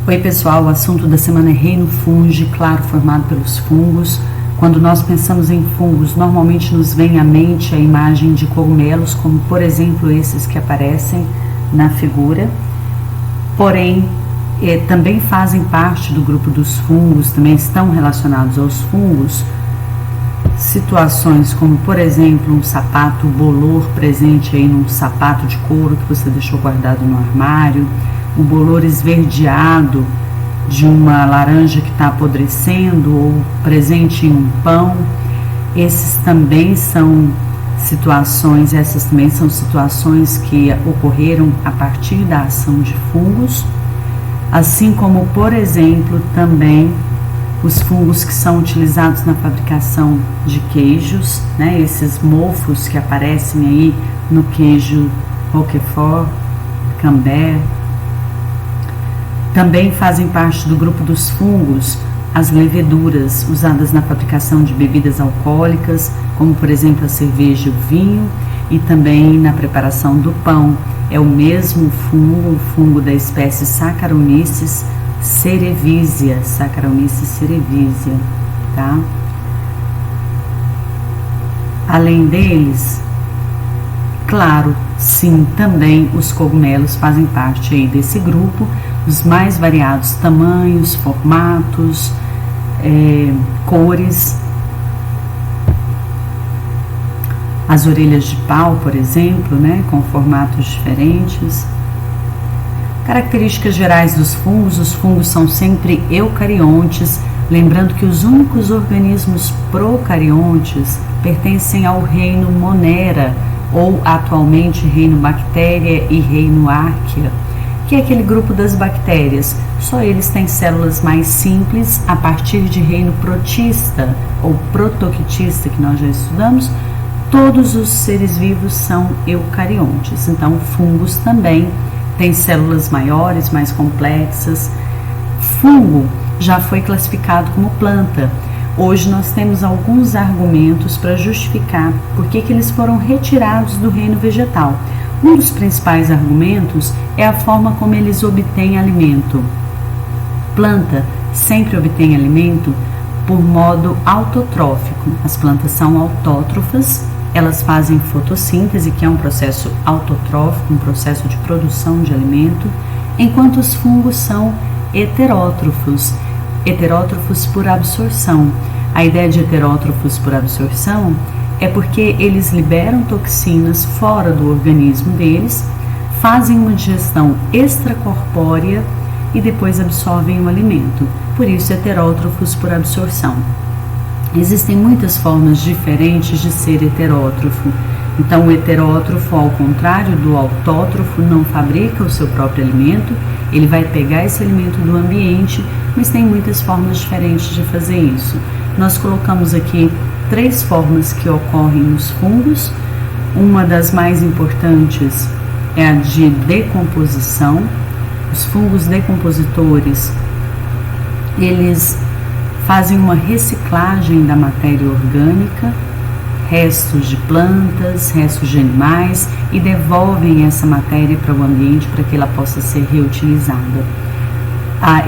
Oi pessoal, o assunto da semana é reino fungi, claro, formado pelos fungos. Quando nós pensamos em fungos, normalmente nos vem à mente a imagem de cogumelos, como por exemplo esses que aparecem na figura. Porém, também fazem parte do grupo dos fungos, também estão relacionados aos fungos, situações como por exemplo um sapato bolor presente aí num sapato de couro que você deixou guardado no armário, o bolor esverdeado de uma laranja que está apodrecendo ou presente em um pão. Essas também são situações que ocorreram a partir da ação de fungos, assim como, por exemplo, também os fungos que são utilizados na fabricação de queijos, né? Esses mofos que aparecem aí no queijo Roquefort, Camembert. Também fazem parte do grupo dos fungos as leveduras usadas na fabricação de bebidas alcoólicas, como por exemplo a cerveja e o vinho, e também na preparação do pão. É o mesmo fungo, o fungo da espécie Saccharomyces cerevisiae, tá? Além deles, claro, sim, também os cogumelos fazem parte aí desse grupo, os mais variados tamanhos, formatos, cores. As orelhas de pau, por exemplo, né, com formatos diferentes. Características gerais dos fungos: os fungos são sempre eucariontes, lembrando que os únicos organismos procariontes pertencem ao reino Monera, ou atualmente reino Bactéria e reino Archaea, que é aquele grupo das bactérias. Só eles têm células mais simples a partir de reino protista ou protoctista, que nós já estudamos. Todos os seres vivos são eucariontes, então fungos também têm células maiores, mais complexas. Fungo já foi classificado como planta. Hoje nós temos alguns argumentos para justificar por que eles foram retirados do reino vegetal. Um dos principais argumentos é a forma como eles obtêm alimento. Planta sempre obtém alimento por modo autotrófico. As plantas são autótrofas, elas fazem fotossíntese, que é um processo autotrófico, um processo de produção de alimento, enquanto os fungos são heterótrofos, heterótrofos por absorção. A ideia de heterótrofos por absorção é porque eles liberam toxinas fora do organismo deles, fazem uma digestão extracorpórea e depois absorvem o alimento. Por isso, heterótrofos por absorção. Existem muitas formas diferentes de ser heterótrofo. Então, o heterótrofo, ao contrário do autótrofo, não fabrica o seu próprio alimento, ele vai pegar esse alimento do ambiente, mas tem muitas formas diferentes de fazer isso. Nós colocamos aqui 3 formas que ocorrem nos fungos. Uma das mais importantes é a de decomposição. Os fungos decompositores, eles fazem uma reciclagem da matéria orgânica, restos de plantas, restos de animais, e devolvem essa matéria para o ambiente para que ela possa ser reutilizada.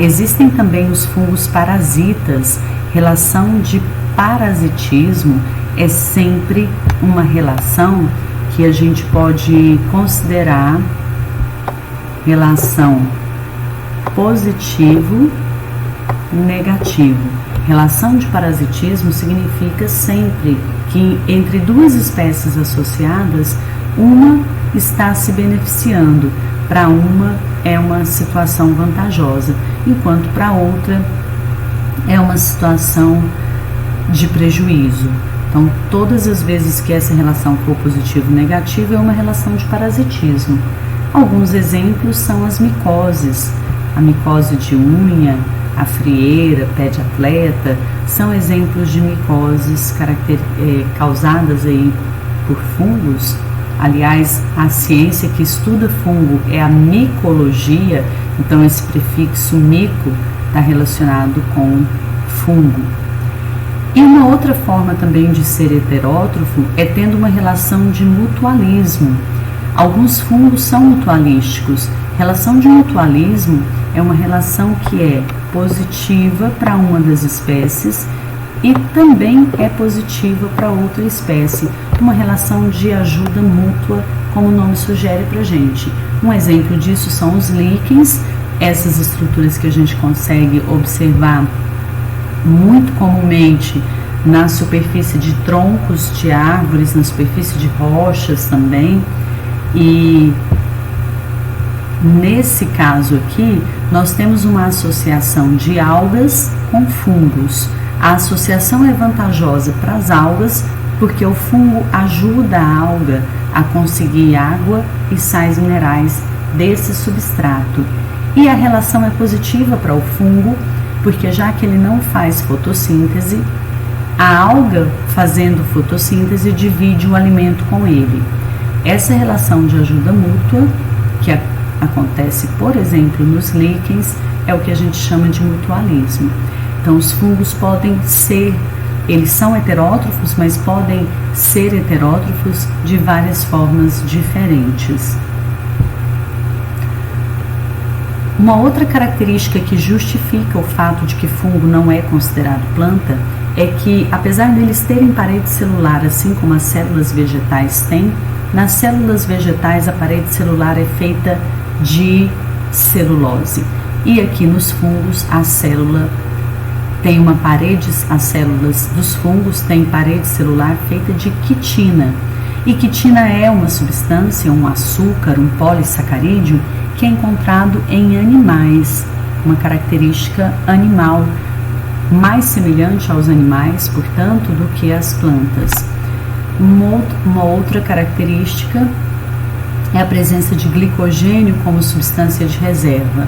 Existem também os fungos parasitas. Relação de parasitismo é sempre uma relação que a gente pode considerar relação positivo-negativo. Relação de parasitismo significa sempre que entre duas espécies associadas, uma está se beneficiando, para uma é uma situação vantajosa, enquanto para outra é uma situação de prejuízo. Então, todas as vezes que essa relação for positivo-negativo, é uma relação de parasitismo. Alguns exemplos são as micoses, a micose de unha, a frieira, pé de atleta, são exemplos de micoses causadas aí por fungos. Aliás, a ciência que estuda fungo é a micologia, então esse prefixo mico está relacionado com fungo. E uma outra forma também de ser heterótrofo é tendo uma relação de mutualismo. Alguns fungos são mutualísticos. Relação de mutualismo é uma relação que é positiva para uma das espécies e também é positiva para outra espécie, uma relação de ajuda mútua, como o nome sugere para a gente. Um exemplo disso são os líquens, essas estruturas que a gente consegue observar muito comumente na superfície de troncos de árvores, na superfície de rochas também. E nesse caso aqui, nós temos uma associação de algas com fungos. A associação é vantajosa para as algas porque o fungo ajuda a alga a conseguir água e sais minerais desse substrato. E a relação é positiva para o fungo porque, já que ele não faz fotossíntese, a alga, fazendo fotossíntese, divide o alimento com ele. Essa relação de ajuda mútua, que acontece, por exemplo, nos líquens, é o que a gente chama de mutualismo. Então, os fungos podem ser, eles são heterótrofos, mas podem ser heterótrofos de várias formas diferentes. Uma outra característica que justifica o fato de que fungo não é considerado planta é que, apesar deles terem parede celular, assim como as células vegetais têm, nas células vegetais a parede celular é feita de celulose. E aqui nos fungos a célula tem uma parede, as células dos fungos têm parede celular feita de quitina. E quitina é uma substância, um açúcar, um polissacarídeo que é encontrado em animais, uma característica animal, mais semelhante aos animais, portanto, do que as plantas. Uma outra característica é a presença de glicogênio como substância de reserva.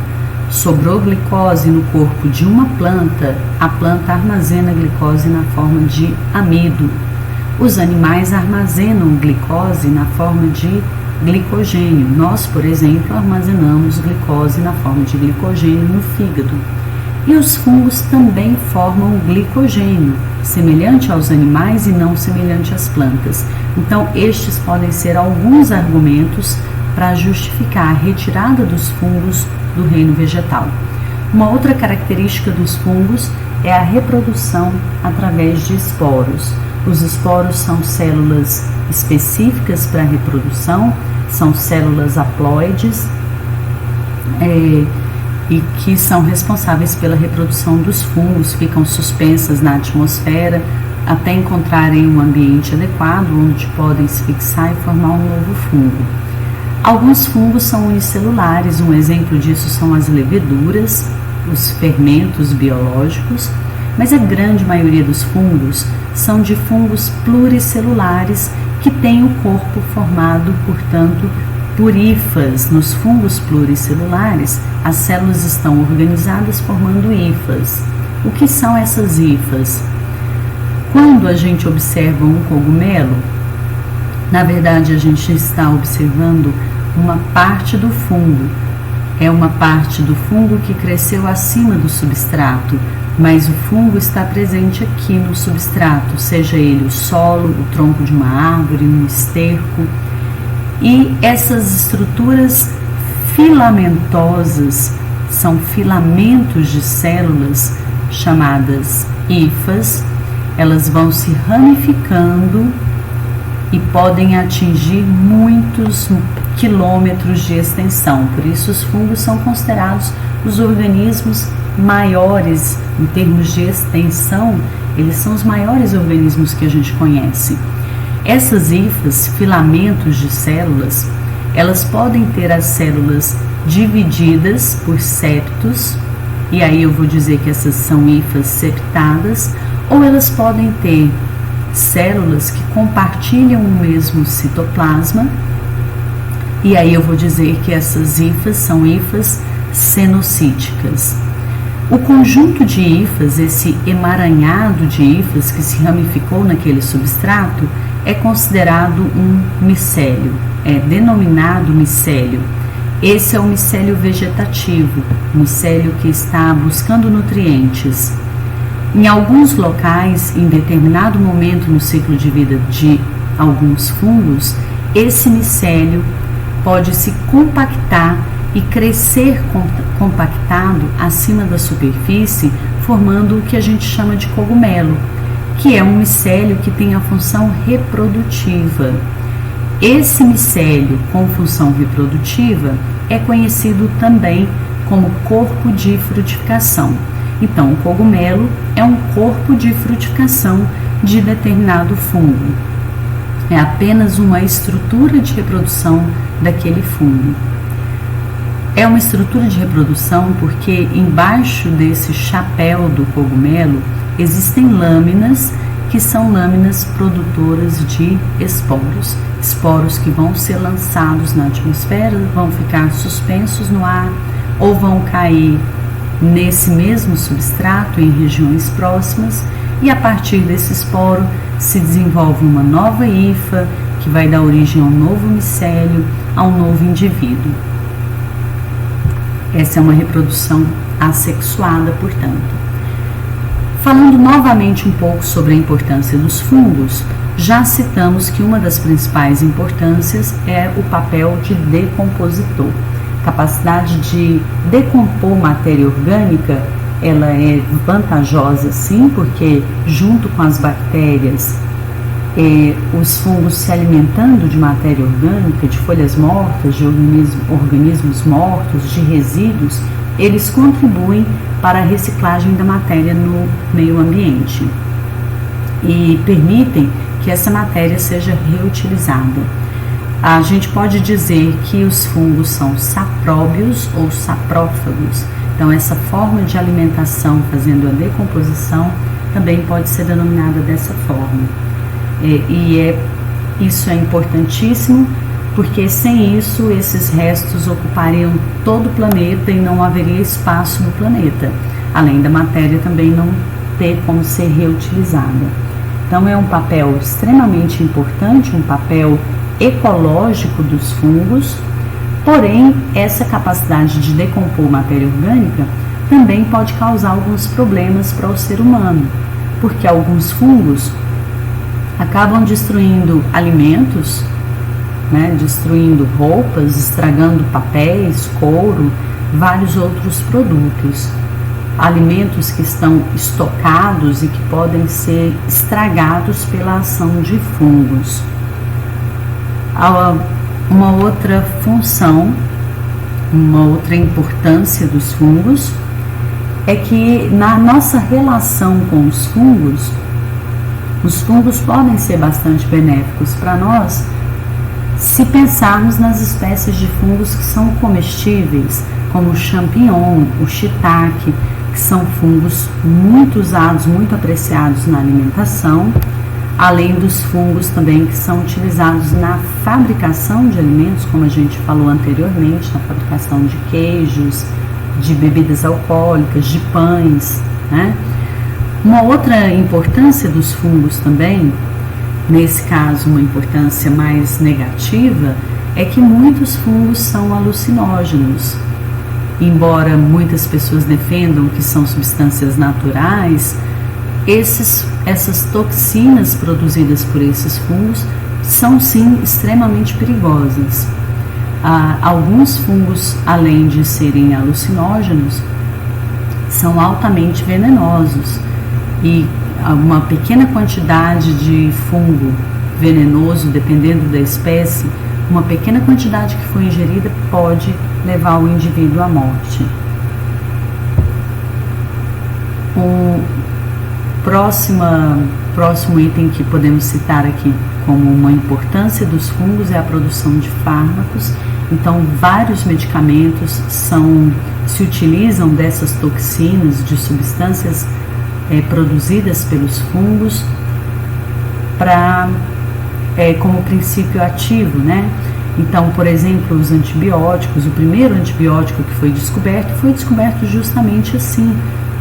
Sobrou glicose no corpo de uma planta, a planta armazena glicose na forma de amido. Os animais armazenam glicose na forma de glicogênio. Nós, por exemplo, armazenamos glicose na forma de glicogênio no fígado. E os fungos também formam glicogênio, semelhante aos animais e não semelhante às plantas. Então, estes podem ser alguns argumentos para justificar a retirada dos fungos do reino vegetal. Uma outra característica dos fungos é a reprodução através de esporos. Os esporos são células específicas para a reprodução, são células haploides e que são responsáveis pela reprodução dos fungos, ficam suspensas na atmosfera até encontrarem um ambiente adequado onde podem se fixar e formar um novo fungo. Alguns fungos são unicelulares, um exemplo disso são as leveduras, os fermentos biológicos, mas a grande maioria dos fungos são de fungos pluricelulares que têm o corpo formado, portanto, por hifas. Nos fungos pluricelulares, as células estão organizadas formando hifas. O que são essas hifas? Quando a gente observa um cogumelo, na verdade a gente está observando uma parte do fungo. É uma parte do fungo que cresceu acima do substrato, mas o fungo está presente aqui no substrato, seja ele o solo, o tronco de uma árvore, um esterco. E essas estruturas filamentosas são filamentos de células chamadas hifas. Elas vão se ramificando e podem atingir muitos quilômetros de extensão. Por isso, os fungos são considerados os organismos maiores em termos de extensão. Eles são os maiores organismos que a gente conhece. Essas hifas, filamentos de células, elas podem ter as células divididas por septos, e aí eu vou dizer que essas são hifas septadas, ou elas podem ter células que compartilham o mesmo citoplasma, e aí eu vou dizer que essas hifas são hifas cenocíticas. O conjunto de hifas, esse emaranhado de hifas que se ramificou naquele substrato, é considerado um micélio, é denominado micélio. Esse é o micélio vegetativo, micélio que está buscando nutrientes. Em alguns locais, em determinado momento no ciclo de vida de alguns fungos, esse micélio pode se compactar e crescer compactado acima da superfície, formando o que a gente chama de cogumelo, que é um micélio que tem a função reprodutiva. Esse micélio com função reprodutiva é conhecido também como corpo de frutificação. Então, o cogumelo é um corpo de frutificação de determinado fungo. É apenas uma estrutura de reprodução daquele fungo. É uma estrutura de reprodução porque embaixo desse chapéu do cogumelo existem lâminas que são lâminas produtoras de esporos. Esporos que vão ser lançados na atmosfera, vão ficar suspensos no ar ou vão cair nesse mesmo substrato em regiões próximas, e a partir desse esporo se desenvolve uma nova hifa que vai dar origem a um novo micélio, a um novo indivíduo. Essa é uma reprodução assexuada, portanto. Falando novamente um pouco sobre a importância dos fungos, já citamos que uma das principais importâncias é o papel de decompositor. Capacidade de decompor matéria orgânica, ela é vantajosa sim, porque junto com as bactérias, os fungos se alimentando de matéria orgânica, de folhas mortas, de organismos mortos, de resíduos, eles contribuem para a reciclagem da matéria no meio ambiente e permitem que essa matéria seja reutilizada. A gente pode dizer que os fungos são sapróbios ou saprófagos. Então, essa forma de alimentação fazendo a decomposição também pode ser denominada dessa forma. Isso é importantíssimo, porque sem isso esses restos ocupariam todo o planeta e não haveria espaço no planeta, além da matéria também não ter como ser reutilizada. Então é um papel extremamente importante, um papel ecológico dos fungos, porém essa capacidade de decompor matéria orgânica também pode causar alguns problemas para o ser humano, porque alguns fungos acabam destruindo alimentos, destruindo roupas, estragando papéis, couro, vários outros produtos. Alimentos que estão estocados e que podem ser estragados pela ação de fungos. Uma outra função, uma outra importância dos fungos é que na nossa relação com os fungos podem ser bastante benéficos para nós se pensarmos nas espécies de fungos que são comestíveis, como o champignon, o shiitake, que são fungos muito usados, muito apreciados na alimentação, além dos fungos também que são utilizados na fabricação de alimentos, como a gente falou anteriormente, na fabricação de queijos, de bebidas alcoólicas, de pães, Uma outra importância dos fungos também, nesse caso uma importância mais negativa, é que muitos fungos são alucinógenos. Embora muitas pessoas defendam que são substâncias naturais, essas toxinas produzidas por esses fungos são sim extremamente perigosas. Alguns fungos, além de serem alucinógenos, são altamente venenosos, e uma pequena quantidade de fungo venenoso, dependendo da espécie, uma pequena quantidade que foi ingerida pode levar o indivíduo à morte. O próximo item que podemos citar aqui como uma importância dos fungos é a produção de fármacos. Então, vários medicamentos se utilizam dessas toxinas, de substâncias produzidas pelos fungos como princípio ativo, Então, por exemplo, os antibióticos, o primeiro antibiótico que foi descoberto justamente assim,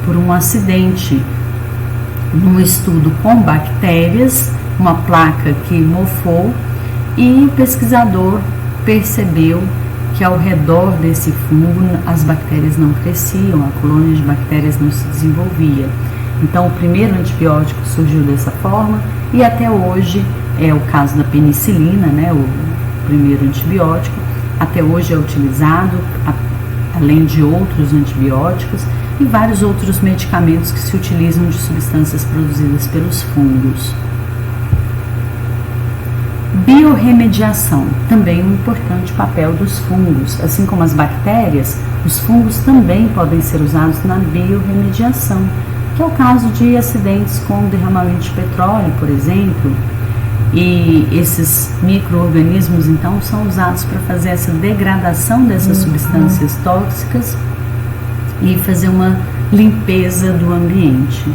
por um acidente, num estudo com bactérias, uma placa que mofou, e o pesquisador percebeu que ao redor desse fungo as bactérias não cresciam, a colônia de bactérias não se desenvolvia. Então, o primeiro antibiótico surgiu dessa forma, e até hoje é o caso da penicilina, o primeiro antibiótico. até hoje é utilizado, além de outros antibióticos e vários outros medicamentos que se utilizam de substâncias produzidas pelos fungos. Biorremediação, também um importante papel dos fungos. Assim como as bactérias, os fungos também podem ser usados na biorremediação, que é o caso de acidentes com derramamento de petróleo, por exemplo. E esses micro-organismos, então, são usados para fazer essa degradação dessas substâncias tóxicas e fazer uma limpeza do ambiente.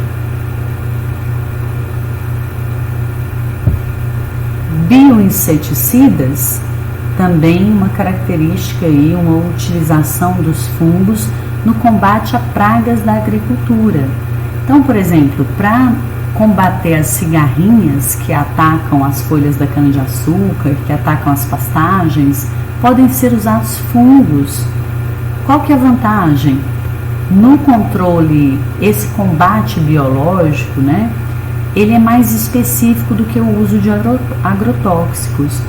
Bioinseticidas, também uma característica e uma utilização dos fungos no combate a pragas da agricultura. Então, por exemplo, para combater as cigarrinhas que atacam as folhas da cana-de-açúcar, que atacam as pastagens, podem ser usados fungos. Qual que é a vantagem? No controle, esse combate biológico, né? Ele é mais específico do que o uso de agrotóxicos.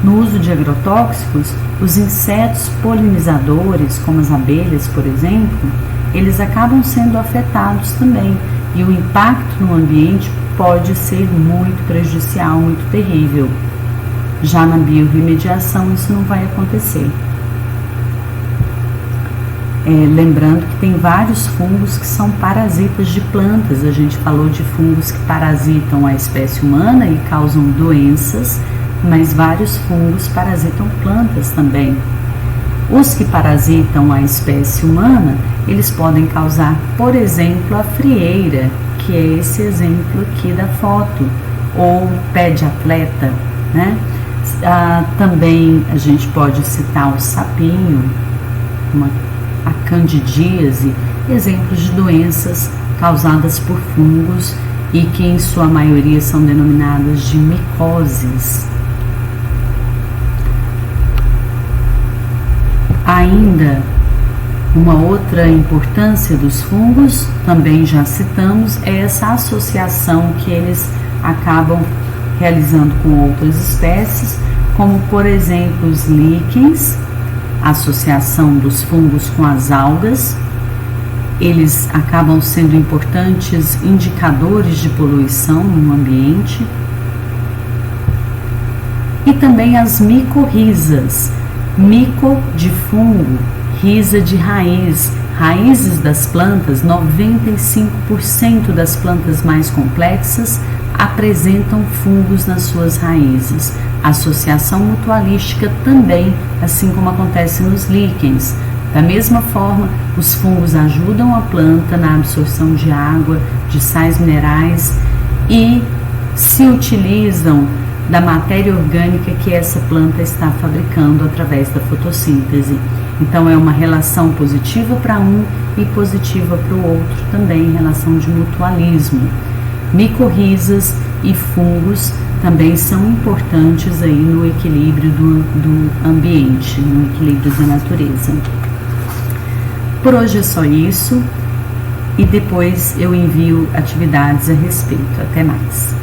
No uso de agrotóxicos, os insetos polinizadores, como as abelhas, por exemplo, eles acabam sendo afetados também. E o impacto no ambiente pode ser muito prejudicial, muito terrível. Já na biorremediação, isso não vai acontecer. Lembrando que tem vários fungos que são parasitas de plantas. A gente falou de fungos que parasitam a espécie humana e causam doenças, mas vários fungos parasitam plantas também. Os que parasitam a espécie humana, eles podem causar, por exemplo, a frieira, que é esse exemplo aqui da foto, ou pé de atleta, né? Também a gente pode citar o sapinho, a candidíase, exemplos de doenças causadas por fungos e que em sua maioria são denominadas de micoses. Ainda uma outra importância dos fungos, também já citamos, é essa associação que eles acabam realizando com outras espécies, como por exemplo os líquens, a associação dos fungos com as algas. Eles acabam sendo importantes indicadores de poluição no ambiente. E também as micorrizas, mico de fungo, rhiza de raiz. Raízes das plantas, 95% das plantas mais complexas apresentam fungos nas suas raízes. Associação mutualística também, assim como acontece nos líquens. Da mesma forma, os fungos ajudam a planta na absorção de água, de sais minerais e se utilizam da matéria orgânica que essa planta está fabricando através da fotossíntese. Então é uma relação positiva para um e positiva para o outro também, relação de mutualismo. Micorrizas e fungos também são importantes aí no equilíbrio do ambiente, no equilíbrio da natureza. Por hoje é só isso e depois eu envio atividades a respeito. Até mais.